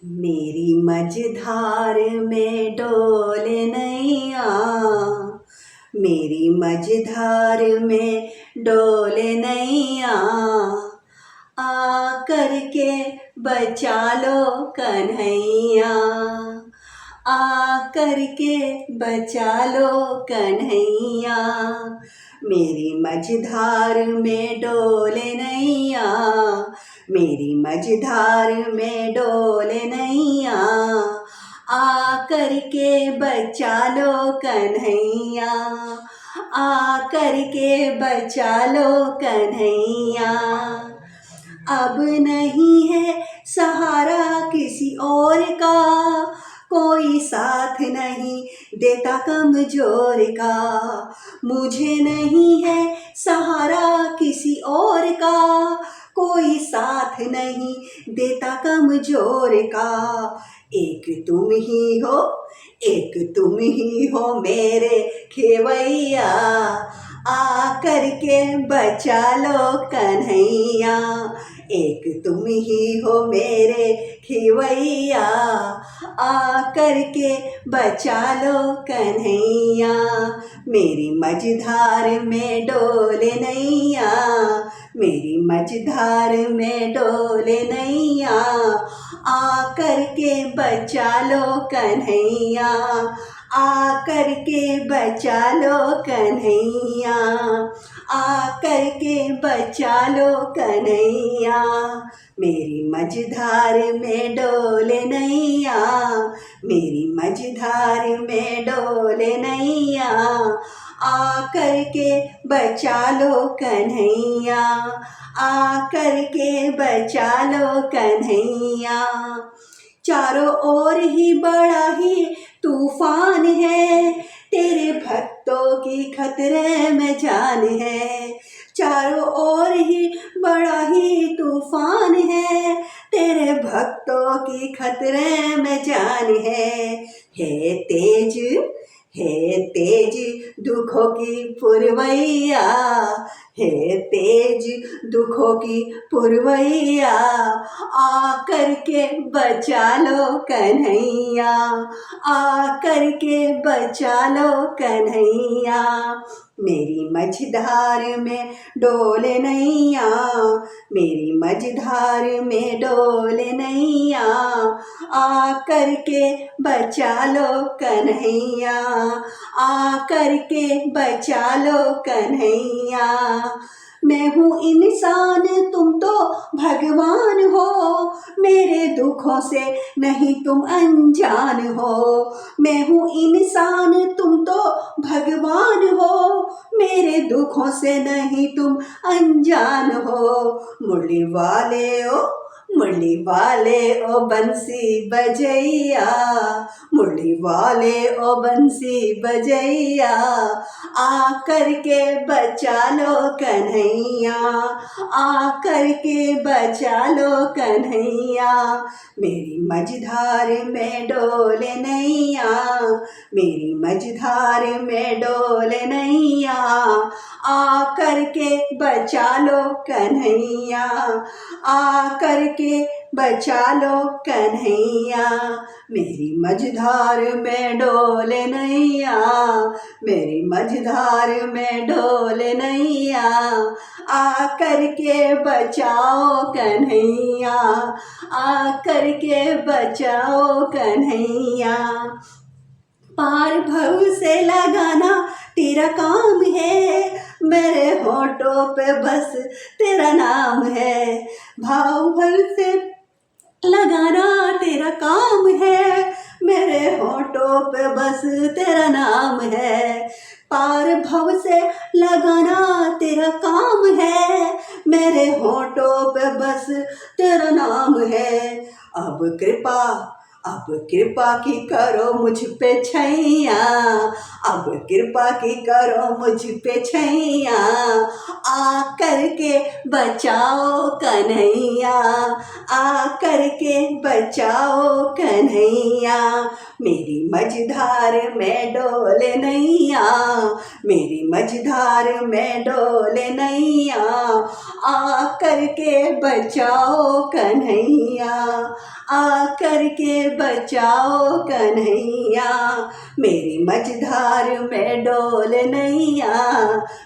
मेरी मझधार में डोले नैया, मेरी मझधार में डोले नैया, आ करके बचा लो कन्हैया, आ करके बचा लो कन्हैया। मेरी मझधार में डोले नैया, मेरी मझधार में डोले नैया, आ करके बचा लो कन्हैया, आ करके बचा लो कन्हैया। अब नहीं है सहारा किसी और का, कोई साथ नहीं देता कमजोर का। मुझे नहीं है सहारा किसी और का, कोई साथ नहीं देता कमजोर का। एक तुम ही हो, एक तुम ही हो मेरे खेवैया, आ करके बचा लो कन्हैया। एक तुम ही हो मेरे खेवैया, आ करके बचा लो कन्हैया। मेरी मझधार में डोले नैया, मेरी मझधार में डोले नैया, आ करके बचा लो कन्हैया, आ करके बचा लो कन्हैया, आ करके बचा लो कन्हैया। मेरी मझधार में डोले नैया, मेरी मझधार में डोले नैया, आ करके बचा लो कन्हैया, आ करके बचा लो कन्हैया। चारों ओर ही बड़ा ही तूफान है, तेरे भक्तों की खतरे में जान है। चारों ओर ही बड़ा ही तूफान है, तेरे भक्तों की खतरे में जान है तेज, है तेज दुखों की पुरवैया, है तेज दुखों की पुरवैया, आ करके बचा लो कन्हैया, आ करके बचा लो कन्हैया। मेरी मझधार में डोले नैया, मेरी मझधार में डोले नैया, आ करके बचा लो कन्हैया, आ करके बचा लो कन्हैया। मैं हूँ इंसान तुम तो भगवान हो, मेरे दुखों से नहीं तुम अनजान हो। मैं हूँ इंसान तुम तो भगवान हो, मेरे दुखों से नहीं तुम अनजान हो। मुरली वाले ओ, मुरली वाले ओ बंसी बजैया, मुरली वाले ओ बंसी बजैया, आ करके बचा लो कन्हैया, आ करके बचा लो कन्हैया। मेरी मझधार में डोले नैया, मेरी मझधार में डोले नैया, आ करके बचा लो कन्हैया, आ करके बचा लो कन्हैया। मेरी मझधार में डोले नैया, मेरी मझधार में डोले नैया, आ करके बचाओ कन्हैया, आ करके बचाओ कन्हैया। पार भव से लगाना तेरा काम है, मेरे होठों पे बस तेरा नाम है। भाव भव से लगाना तेरा काम है, मेरे होठों पे बस तेरा नाम है। पार भव से लगाना तेरा काम है, मेरे होठों पे बस तेरा नाम है। अब कृपा की करो मुझ पे छैया, अब कृपा की करो मुझ पे छैया, आ करके बचाओ कन्हैया, आ करके बचाओ कन्हैया। मेरी मझधार में डोले नैया, मेरी मझधार में डोले नैया, आ करके बचाओ कन्हैया। आ करके बचाओ कन्हैया। मेरी मझधार में डोले नैया,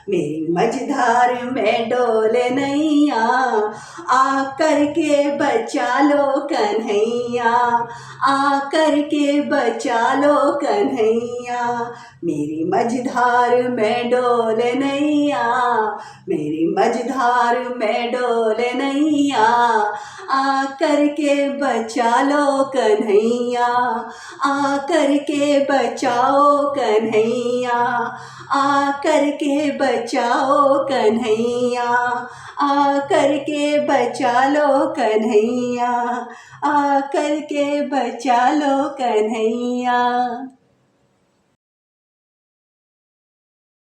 मेरी मझधार में डोले नैया, आ करके बचा लो कन्हैया, आ करके बचा लो कन्हैया। मेरी मझधार में डोले नैया, मेरी मझधार में डोले नैया, आ करके बचा लो कन्हैया, आ करके बचाओ कन्हैया, आ करके बचाओ कन्हैया, आ करके बचा लो कन्हैया, आ करके बचा लो कन्हैया।